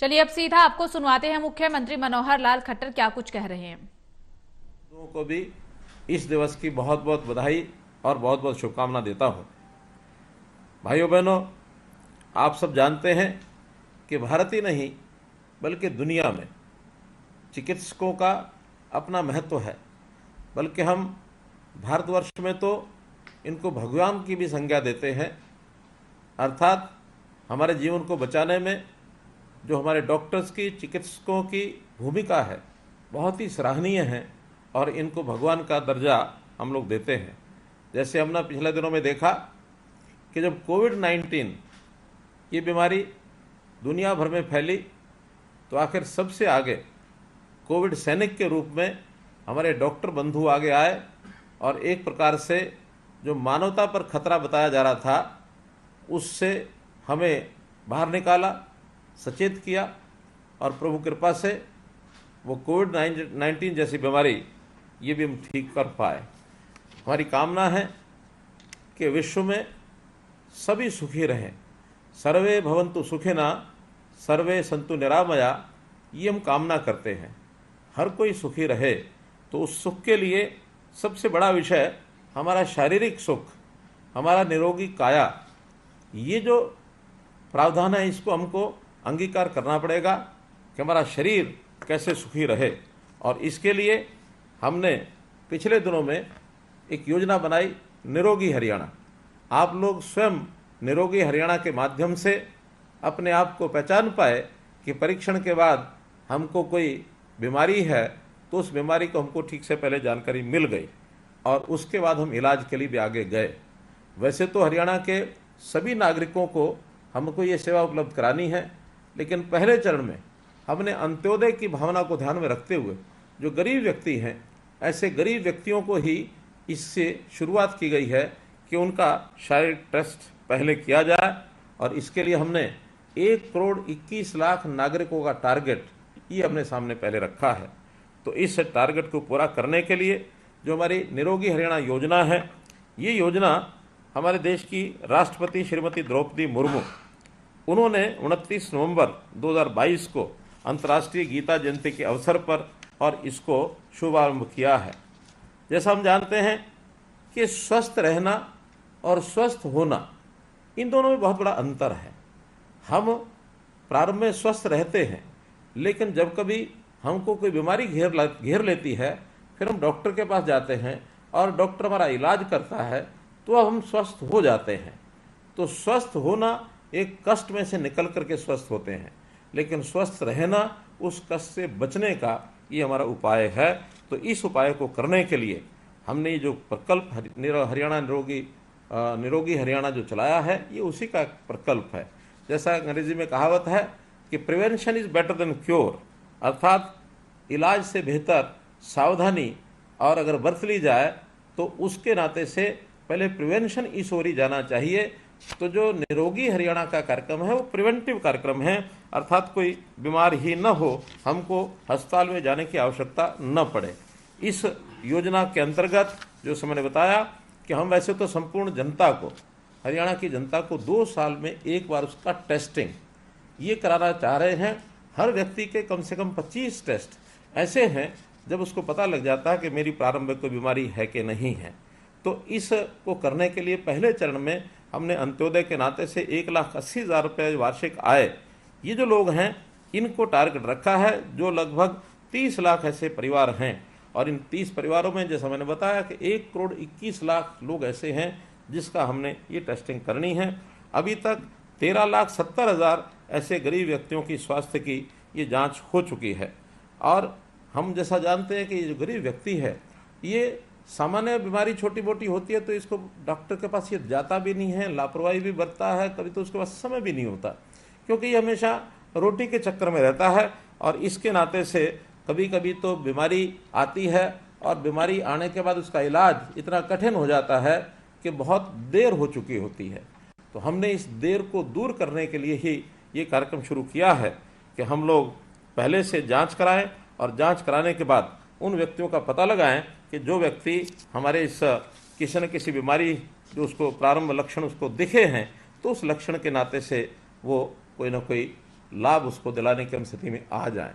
चलिए अब सीधा आपको सुनवाते हैं मुख्यमंत्री मनोहर लाल खट्टर क्या कुछ कह रहे हैं। लोगों को भी इस दिवस की बहुत बहुत बधाई और बहुत बहुत शुभकामना देता हूं। भाइयों बहनों, आप सब जानते हैं कि भारत ही नहीं बल्कि दुनिया में चिकित्सकों का अपना महत्व है। बल्कि हम भारतवर्ष में तो इनको भगवान की भी संज्ञा देते हैं। अर्थात हमारे जीवन को बचाने में जो हमारे डॉक्टर्स की, चिकित्सकों की भूमिका है बहुत ही सराहनीय है और इनको भगवान का दर्जा हम लोग देते हैं। जैसे हमने पिछले दिनों में देखा कि जब कोविड-19 ये बीमारी दुनिया भर में फैली तो आखिर सबसे आगे कोविड सैनिक के रूप में हमारे डॉक्टर बंधु आगे आए और एक प्रकार से जो मानवता पर खतरा बताया जा रहा था उससे हमें बाहर निकाला, सचेत किया और प्रभु कृपा से वो कोविड-19 जैसी बीमारी ये भी हम ठीक कर पाए। हमारी कामना है कि विश्व में सभी सुखी रहें। सर्वे भवन्तु सुखिना सर्वे सन्तु निरामया, ये हम कामना करते हैं। हर कोई सुखी रहे तो उस सुख के लिए सबसे बड़ा विषय हमारा शारीरिक सुख, हमारा निरोगी काया, ये जो प्रावधान है इसको हमको अंगीकार करना पड़ेगा कि हमारा शरीर कैसे सुखी रहे। और इसके लिए हमने पिछले दिनों में एक योजना बनाई, निरोगी हरियाणा। आप लोग स्वयं निरोगी हरियाणा के माध्यम से अपने आप को पहचान पाए कि परीक्षण के बाद हमको कोई बीमारी है तो उस बीमारी को हमको ठीक से पहले जानकारी मिल गई और उसके बाद हम इलाज के लिए भी आगे गए। वैसे तो हरियाणा के सभी नागरिकों को हमको ये सेवा उपलब्ध करानी है, लेकिन पहले चरण में हमने अंत्योदय की भावना को ध्यान में रखते हुए जो गरीब व्यक्ति हैं ऐसे गरीब व्यक्तियों को ही इससे शुरुआत की गई है कि उनका शारीरिक टेस्ट पहले किया जाए। और इसके लिए हमने 1,21,00,000 नागरिकों का टारगेट ये हमने सामने पहले रखा है। तो इस टारगेट को पूरा करने के लिए जो हमारी निरोगी हरियाणा योजना है, ये योजना हमारे देश की राष्ट्रपति श्रीमती द्रौपदी मुर्मू उन्होंने 29 नवंबर 2022 को अंतर्राष्ट्रीय गीता जयंती के अवसर पर और इसको शुभारंभ किया है। जैसा हम जानते हैं कि स्वस्थ रहना और स्वस्थ होना इन दोनों में बहुत बड़ा अंतर है। हम प्रारंभ में स्वस्थ रहते हैं, लेकिन जब कभी हमको कोई बीमारी घेर लेती है फिर हम डॉक्टर के पास जाते हैं और डॉक्टर हमारा इलाज करता है तो अब हम स्वस्थ हो जाते हैं। तो स्वस्थ होना एक कष्ट में से निकल करके स्वस्थ होते हैं, लेकिन स्वस्थ रहना उस कष्ट से बचने का ये हमारा उपाय है। तो इस उपाय को करने के लिए हमने ये जो प्रकल्प हरियाणा निरोगी हरियाणा जो चलाया है ये उसी का प्रकल्प है। जैसा अंग्रेजी में कहावत है कि prevention is better than cure, अर्थात इलाज से बेहतर सावधानी और अगर बरत ली जाए तो उसके नाते से पहले प्रिवेंशन इस ओर ही जाना चाहिए। तो जो निरोगी हरियाणा का कार्यक्रम है वो प्रिवेंटिव कार्यक्रम है, अर्थात कोई बीमार ही न हो, हमको अस्पताल में जाने की आवश्यकता न पड़े। इस योजना के अंतर्गत जो मैंने बताया कि हम वैसे तो संपूर्ण जनता को, हरियाणा की जनता को 2 साल में एक बार उसका टेस्टिंग ये कराना चाह रहे हैं। हर व्यक्ति के कम से कम 25 टेस्ट ऐसे हैं जब उसको पता लग जाता है कि मेरी प्रारंभिक कोई बीमारी है कि नहीं है। तो इसको करने के लिए पहले चरण में हमने अंत्योदय के नाते से 1,80,000 रुपये वार्षिक आय ये जो लोग हैं इनको टारगेट रखा है, जो लगभग 30 लाख ऐसे परिवार हैं। और इन 30 परिवारों में जैसा मैंने बताया कि 1,21,00,000 लोग ऐसे हैं जिसका हमने ये टेस्टिंग करनी है। अभी तक 13,70,000 ऐसे गरीब व्यक्तियों की स्वास्थ्य की ये जांच हो चुकी है। और हम जैसा जानते हैं कि ये जो गरीब व्यक्ति है ये सामान्य बीमारी छोटी मोटी होती है तो इसको डॉक्टर के पास ये जाता भी नहीं है, लापरवाही भी बरतता है, कभी तो उसके पास समय भी नहीं होता क्योंकि ये हमेशा रोटी के चक्कर में रहता है। और इसके नाते से कभी कभी तो बीमारी आती है और बीमारी आने के बाद उसका इलाज इतना कठिन हो जाता है कि बहुत देर हो चुकी होती है। तो हमने इस देर को दूर करने के लिए ही ये कार्यक्रम शुरू किया है कि हम लोग पहले से जांच कराएं और जांच कराने के बाद उन व्यक्तियों का पता लगाएं कि जो व्यक्ति हमारे इस किसी न किसी बीमारी जो उसको प्रारंभ लक्षण उसको दिखे हैं तो उस लक्षण के नाते से वो कोई ना कोई लाभ उसको दिलाने की हम स्थिति में आ जाएं।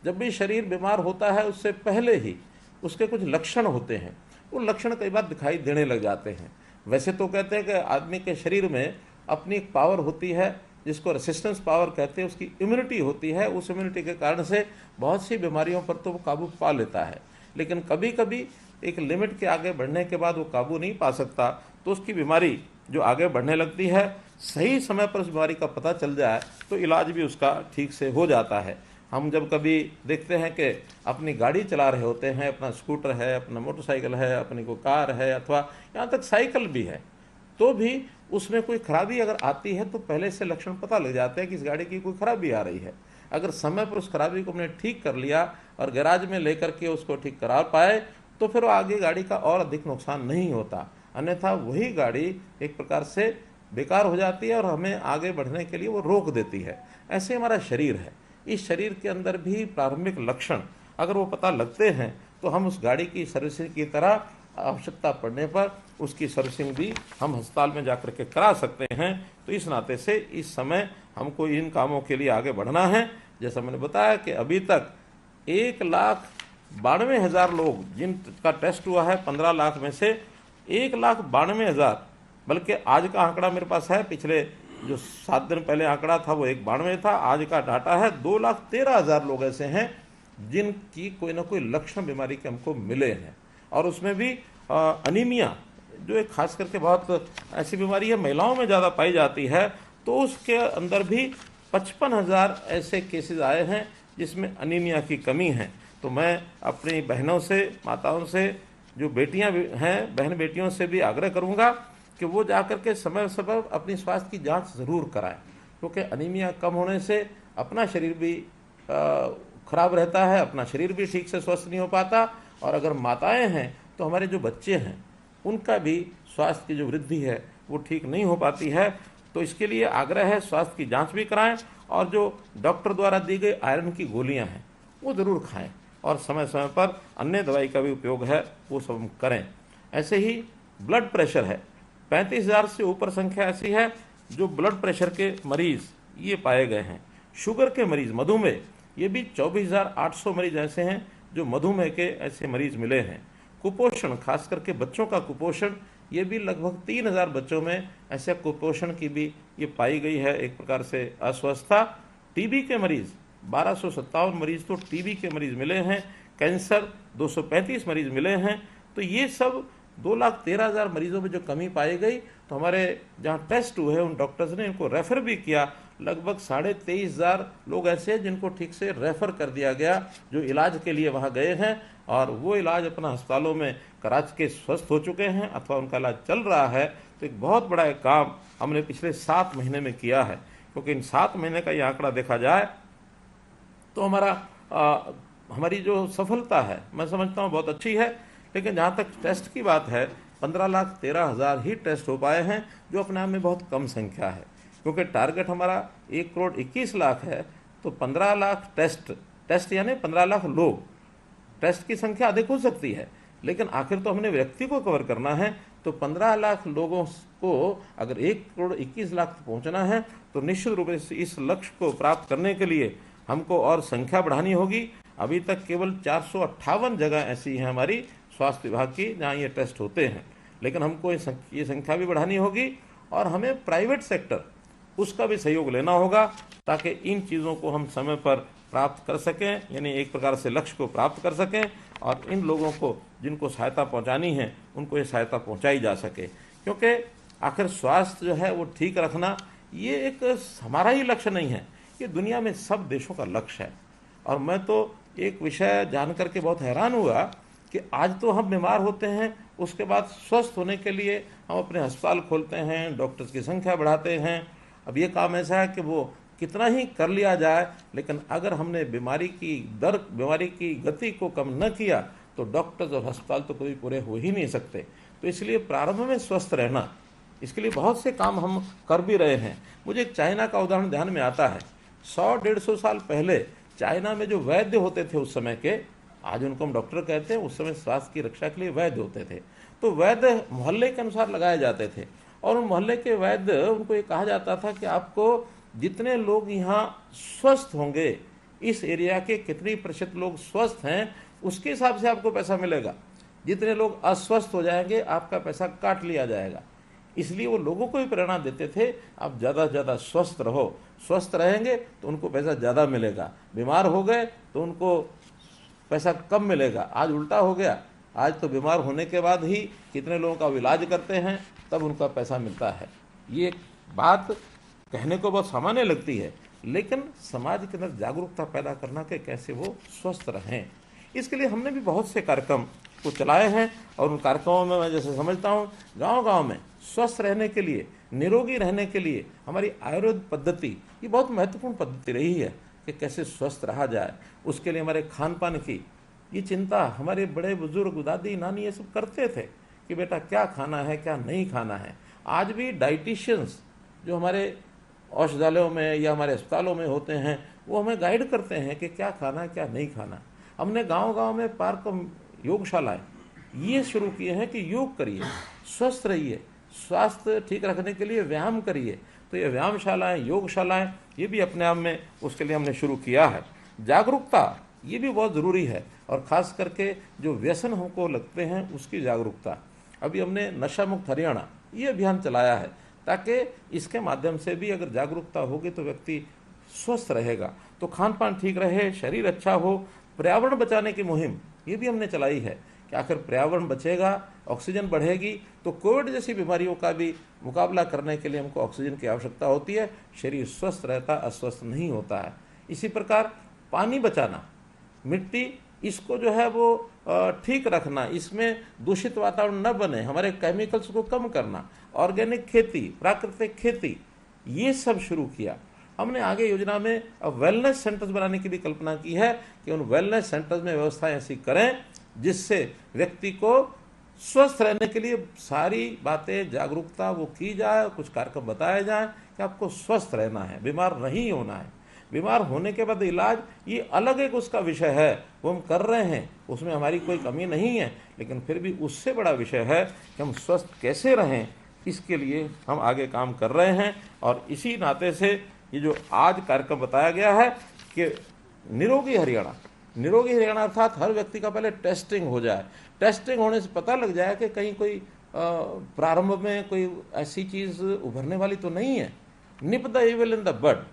जब भी शरीर बीमार होता है उससे पहले ही उसके कुछ लक्षण होते हैं, वो लक्षण कई बार दिखाई देने लग जाते हैं। वैसे तो कहते हैं कि आदमी के शरीर में अपनी एक पावर होती है जिसको रेसिस्टेंस पावर कहते हैं, उसकी इम्यूनिटी होती है, उस इम्यूनिटी के कारण से बहुत सी बीमारियों पर तो वो काबू पा लेता है। लेकिन कभी कभी एक लिमिट के आगे बढ़ने के बाद वो काबू नहीं पा सकता, तो उसकी बीमारी जो आगे बढ़ने लगती है, सही समय पर उस बीमारी का पता चल जाए तो इलाज भी उसका ठीक से हो जाता है। हम जब कभी देखते हैं कि अपनी गाड़ी चला रहे होते हैं, अपना स्कूटर है, अपना मोटरसाइकिल है, अपनी कोई कार है, अथवा यहाँ तक साइकिल भी है, तो भी उसमें कोई खराबी अगर आती है तो पहले से लक्षण पता लग जाते हैं कि इस गाड़ी की कोई खराबी आ रही है। अगर समय पर उस खराबी को हमने ठीक कर लिया और गैराज में लेकर के उसको ठीक करा पाए तो फिर वो आगे गाड़ी का और अधिक नुकसान नहीं होता, अन्यथा वही गाड़ी एक प्रकार से बेकार हो जाती है और हमें आगे बढ़ने के लिए वो रोक देती है। ऐसे हमारा शरीर है, इस शरीर के अंदर भी प्रारंभिक लक्षण अगर वो पता लगते हैं तो हम उस गाड़ी की सर्विसिंग की तरह आवश्यकता पड़ने पर उसकी सर्विसिंग भी हम अस्पताल में जाकर के करा सकते हैं। तो इस नाते से इस समय हमको इन कामों के लिए आगे बढ़ना है। जैसा मैंने बताया कि अभी तक 1,92,000 लोग जिनका टेस्ट हुआ है, 15 लाख में से 1,92,000, बल्कि आज का आंकड़ा मेरे पास है, पिछले जो 7 दिन पहले आंकड़ा था वो 1,92 था, आज का डाटा है 2,13,000 लोग ऐसे हैं जिनकी कोई ना कोई लक्षण बीमारी के हमको मिले हैं। और उसमें भी अनीमिया जो एक खास करके बहुत ऐसी बीमारी है, महिलाओं में ज़्यादा पाई जाती है, तो उसके अंदर भी 55,000 ऐसे केसेस आए हैं जिसमें अनीमिया की कमी है। तो मैं अपनी बहनों से, माताओं से, जो बेटियां हैं, बहन बेटियों से भी आग्रह करूंगा कि वो जाकर के समय समय अपनी स्वास्थ्य की जांच ज़रूर कराएं, क्योंकि अनीमिया कम होने से अपना शरीर भी खराब रहता है, अपना शरीर भी ठीक से स्वस्थ नहीं हो पाता, और अगर माताएं हैं तो हमारे जो बच्चे हैं उनका भी स्वास्थ्य की जो वृद्धि है वो ठीक नहीं हो पाती है। तो इसके लिए आग्रह है स्वास्थ्य की जांच भी कराएं और जो डॉक्टर द्वारा दी गई आयरन की गोलियां हैं वो ज़रूर खाएं, और समय समय पर अन्य दवाई का भी उपयोग है वो सब हम करें। ऐसे ही ब्लड प्रेशर है, 35,000 से ऊपर संख्या ऐसी है जो ब्लड प्रेशर के मरीज ये पाए गए हैं। शुगर के मरीज, मधुमेह, ये भी 24,800 मरीज ऐसे हैं जो मधुमेह के ऐसे मरीज मिले हैं। कुपोषण, खास करके बच्चों का कुपोषण, ये भी लगभग 3,000 बच्चों में ऐसे कुपोषण की भी ये पाई गई है एक प्रकार से अस्वस्थता। टीबी के मरीज 1,257 मरीज तो टीबी के मरीज मिले हैं, कैंसर 235 मरीज मिले हैं। तो ये सब 2,13,000 मरीजों में जो कमी पाई गई, तो हमारे जहाँ टेस्ट हुए उन डॉक्टर्स ने इनको रेफर भी किया। लगभग 23,500 लोग ऐसे हैं जिनको ठीक से रेफर कर दिया गया, जो इलाज के लिए वहाँ गए हैं और वो इलाज अपना अस्पतालों में करा के स्वस्थ हो चुके हैं अथवा उनका इलाज चल रहा है। तो एक बहुत बड़ा एक काम हमने पिछले 7 महीने में किया है, क्योंकि इन 7 महीने का ये आंकड़ा देखा जाए तो हमारी जो सफलता है मैं समझता हूँ बहुत अच्छी है। लेकिन जहाँ तक टेस्ट की बात है, 15,13,000 ही टेस्ट हो पाए हैं, जो अपने आप में बहुत कम संख्या है, क्योंकि टारगेट हमारा 1,21,00,000 है। तो 15 लाख टेस्ट यानी 15 लाख लोग, टेस्ट की संख्या अधिक हो सकती है, लेकिन आखिर तो हमने व्यक्ति को कवर करना है। तो 15 लाख लोगों को अगर 1,21,00,000 तक पहुँचना है तो निश्चित रूप से इस लक्ष्य को प्राप्त करने के लिए हमको और संख्या बढ़ानी होगी। अभी तक केवल 458 जगह ऐसी हैं हमारी स्वास्थ्य विभाग की जहाँ ये टेस्ट होते हैं, लेकिन हमको ये संख्या भी बढ़ानी होगी और हमें प्राइवेट सेक्टर उसका भी सहयोग लेना होगा, ताकि इन चीज़ों को हम समय पर प्राप्त कर सकें, यानी एक प्रकार से लक्ष्य को प्राप्त कर सकें और इन लोगों को जिनको सहायता पहुंचानी है उनको ये सहायता पहुंचाई जा सके। क्योंकि आखिर स्वास्थ्य जो है वो ठीक रखना ये एक हमारा ही लक्ष्य नहीं है, ये दुनिया में सब देशों का लक्ष्य है। और मैं तो एक विषय जान करके बहुत हैरान हुआ कि आज तो हम बीमार होते हैं, उसके बाद स्वस्थ होने के लिए हम अपने अस्पताल खोलते हैं, डॉक्टर्स की संख्या बढ़ाते हैं। अब ये काम ऐसा है कि वो कितना ही कर लिया जाए, लेकिन अगर हमने बीमारी की गति को कम न किया तो डॉक्टर्स और अस्पताल तो कभी पूरे हो ही नहीं सकते। तो इसलिए प्रारंभ में स्वस्थ रहना, इसके लिए बहुत से काम हम कर भी रहे हैं। मुझे एक चाइना का उदाहरण ध्यान में आता है। 100-150 साल पहले चाइना में जो वैद्य होते थे उस समय के, आज उनको हम डॉक्टर कहते हैं, उस समय स्वास्थ्य की रक्षा के लिए वैद्य होते थे। तो वैद्य मोहल्ले के अनुसार लगाए जाते थे और उन मोहल्ले के वैद्य, उनको ये कहा जाता था कि आपको जितने लोग यहाँ स्वस्थ होंगे, इस एरिया के कितनी प्रतिशत लोग स्वस्थ हैं, उसके हिसाब से आपको पैसा मिलेगा। जितने लोग अस्वस्थ हो जाएंगे आपका पैसा काट लिया जाएगा। इसलिए वो लोगों को भी प्रेरणा देते थे, आप ज़्यादा से ज़्यादा स्वस्थ रहो, स्वस्थ रहेंगे तो उनको पैसा ज़्यादा मिलेगा, बीमार हो गए तो उनको पैसा कम मिलेगा। आज उल्टा हो गया, आज तो बीमार होने के बाद ही कितने लोगों का इलाज करते हैं, तब उनका पैसा मिलता है। ये बात कहने को बहुत सामान्य लगती है, लेकिन समाज के अंदर जागरूकता पैदा करना कि कैसे वो स्वस्थ रहें, इसके लिए हमने भी बहुत से कार्यक्रम को चलाए हैं। और उन कार्यक्रमों में मैं जैसे समझता हूँ, गांव-गांव में स्वस्थ रहने के लिए, निरोगी रहने के लिए हमारी आयुर्वेद पद्धति ये बहुत महत्वपूर्ण पद्धति रही है कि कैसे स्वस्थ रहा जाए। उसके लिए हमारे खान पान की ये चिंता हमारे बड़े बुजुर्ग, दादी नानी ये सब करते थे कि बेटा क्या खाना है, क्या नहीं खाना है। आज भी डाइटिशियंस जो हमारे औषधालयों में या हमारे अस्पतालों में होते हैं, वो हमें गाइड करते हैं कि क्या खाना है, क्या नहीं खाना। हमने गांव-गांव में पार्क, योगशालाएं ये शुरू किए हैं कि योग करिए, स्वस्थ रहिए, स्वास्थ्य ठीक रखने के लिए व्यायाम करिए। तो ये व्यायामशालाएं, योगशालाएं ये भी अपने आप में उसके लिए हमने शुरू किया है। जागरूकता ये भी बहुत ज़रूरी है, और ख़ास करके जो व्यसन हमको लगते हैं उसकी जागरूकता। अभी हमने नशा मुक्त हरियाणा ये अभियान चलाया है, ताकि इसके माध्यम से भी अगर जागरूकता होगी तो व्यक्ति स्वस्थ रहेगा, तो खान पान ठीक रहे, शरीर अच्छा हो। पर्यावरण बचाने की मुहिम ये भी हमने चलाई है कि आखिर पर्यावरण बचेगा, ऑक्सीजन बढ़ेगी, तो कोविड जैसी बीमारियों का भी मुकाबला करने के लिए हमको ऑक्सीजन की आवश्यकता होती है। शरीर स्वस्थ रहता, अस्वस्थ नहीं होता है। इसी प्रकार पानी बचाना, मिट्टी इसको जो है वो ठीक रखना, इसमें दूषित वातावरण न बने, हमारे केमिकल्स को कम करना, ऑर्गेनिक खेती, प्राकृतिक खेती ये सब शुरू किया हमने। आगे योजना में अब वेलनेस सेंटर्स बनाने की भी कल्पना की है कि उन वेलनेस सेंटर्स में व्यवस्थाएं ऐसी करें जिससे व्यक्ति को स्वस्थ रहने के लिए सारी बातें, जागरूकता वो की जाए, कुछ कार्यक्रम बताए जाए कि आपको स्वस्थ रहना है, बीमार नहीं होना है। बीमार होने के बाद इलाज ये अलग एक उसका विषय है, वो हम कर रहे हैं, उसमें हमारी कोई कमी नहीं है, लेकिन फिर भी उससे बड़ा विषय है कि हम स्वस्थ कैसे रहें, इसके लिए हम आगे काम कर रहे हैं। और इसी नाते से ये जो आज कार्यक्रम बताया गया है कि निरोगी हरियाणा अर्थात हर व्यक्ति का पहले टेस्टिंग हो जाए। टेस्टिंग होने से पता लग जाए कि कहीं कोई प्रारंभ में कोई ऐसी चीज़ उभरने वाली तो नहीं है। Nip the evil in the bud,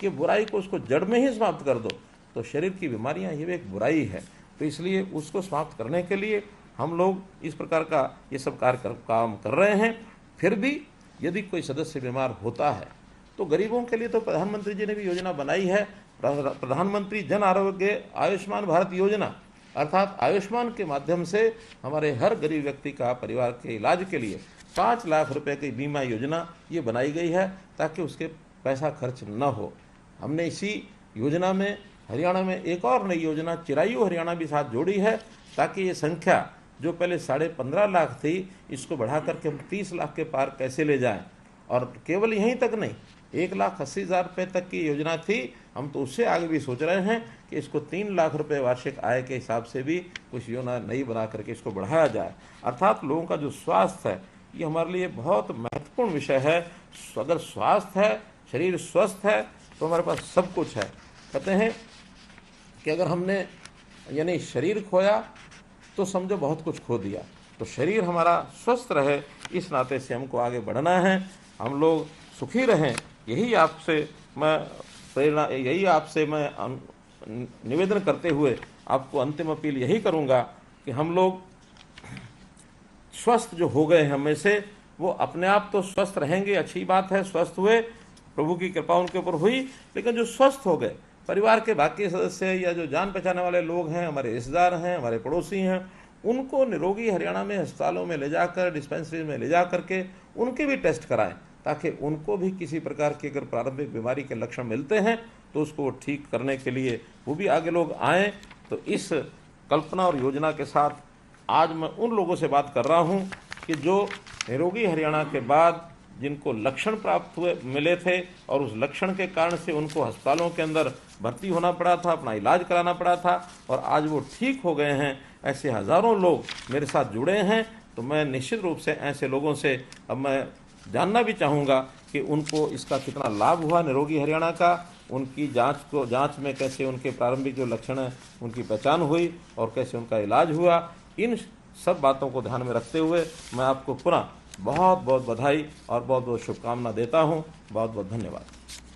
कि बुराई को उसको जड़ में ही समाप्त कर दो। तो शरीर की बीमारियां ये भी एक बुराई है, तो इसलिए उसको समाप्त करने के लिए हम लोग इस प्रकार का ये सब काम कर रहे हैं। फिर भी यदि कोई सदस्य बीमार होता है तो गरीबों के लिए तो प्रधानमंत्री जी ने भी योजना बनाई है, प्रधानमंत्री जन आरोग्य आयुष्मान भारत योजना, अर्थात आयुष्मान के माध्यम से हमारे हर गरीब व्यक्ति का परिवार के इलाज के लिए 5 लाख रुपए की बीमा योजना ये बनाई गई है, ताकि उसके पैसा खर्च न हो। हमने इसी योजना में हरियाणा में एक और नई योजना चिरायु हरियाणा भी साथ जोड़ी है, ताकि ये संख्या जो पहले 15.5 लाख थी, इसको बढ़ा करके हम 30 लाख के पार कैसे ले जाएं। और केवल यहीं तक नहीं, 1,80,000 रुपये तक की योजना थी, हम तो उससे आगे भी सोच रहे हैं कि इसको 3 लाख रुपए वार्षिक आय के हिसाब से भी कुछ योजना नई बना करके इसको बढ़ाया जाए। अर्थात लोगों का जो स्वास्थ्य है ये हमारे लिए बहुत महत्वपूर्ण विषय है। अगर स्वास्थ्य है, शरीर स्वस्थ है, तो हमारे पास सब कुछ है। कहते हैं कि अगर हमने यानी शरीर खोया तो समझो बहुत कुछ खो दिया। तो शरीर हमारा स्वस्थ रहे, इस नाते से हमको आगे बढ़ना है, हम लोग सुखी रहें, यही आपसे मैं निवेदन करते हुए आपको अंतिम अपील यही करूंगा कि हम लोग स्वस्थ जो हो गए हैं हमें से, वो अपने आप तो स्वस्थ रहेंगे, अच्छी बात है, स्वस्थ हुए, प्रभु की कृपा उनके ऊपर हुई। लेकिन जो स्वस्थ हो गए, परिवार के बाकी सदस्य या जो जान पहचाने वाले लोग हैं, हमारे रिश्तेदार हैं, हमारे पड़ोसी हैं, उनको निरोगी हरियाणा में अस्पतालों में ले जाकर, डिस्पेंसरी में ले जा करके उनके भी टेस्ट कराएं, ताकि उनको भी किसी प्रकार की अगर प्रारंभिक बीमारी के लक्षण मिलते हैं तो उसको ठीक करने के लिए वो भी आगे लोग आएँ। तो इस कल्पना और योजना के साथ आज मैं उन लोगों से बात कर रहा हूं कि जो निरोगी हरियाणा के बाद जिनको लक्षण प्राप्त मिले थे और उस लक्षण के कारण से उनको अस्पतालों के अंदर भर्ती होना पड़ा था, अपना इलाज कराना पड़ा था, और आज वो ठीक हो गए हैं, ऐसे हज़ारों लोग मेरे साथ जुड़े हैं। तो मैं निश्चित रूप से ऐसे लोगों से अब मैं जानना भी चाहूँगा कि उनको इसका कितना लाभ हुआ निरोगी हरियाणा का, उनकी जांच में कैसे उनके प्रारंभिक जो लक्षण हैं उनकी पहचान हुई और कैसे उनका इलाज हुआ। इन सब बातों को ध्यान में रखते हुए मैं आपको पुनः बहुत बहुत बधाई और बहुत बहुत शुभकामना देता हूँ। बहुत बहुत धन्यवाद।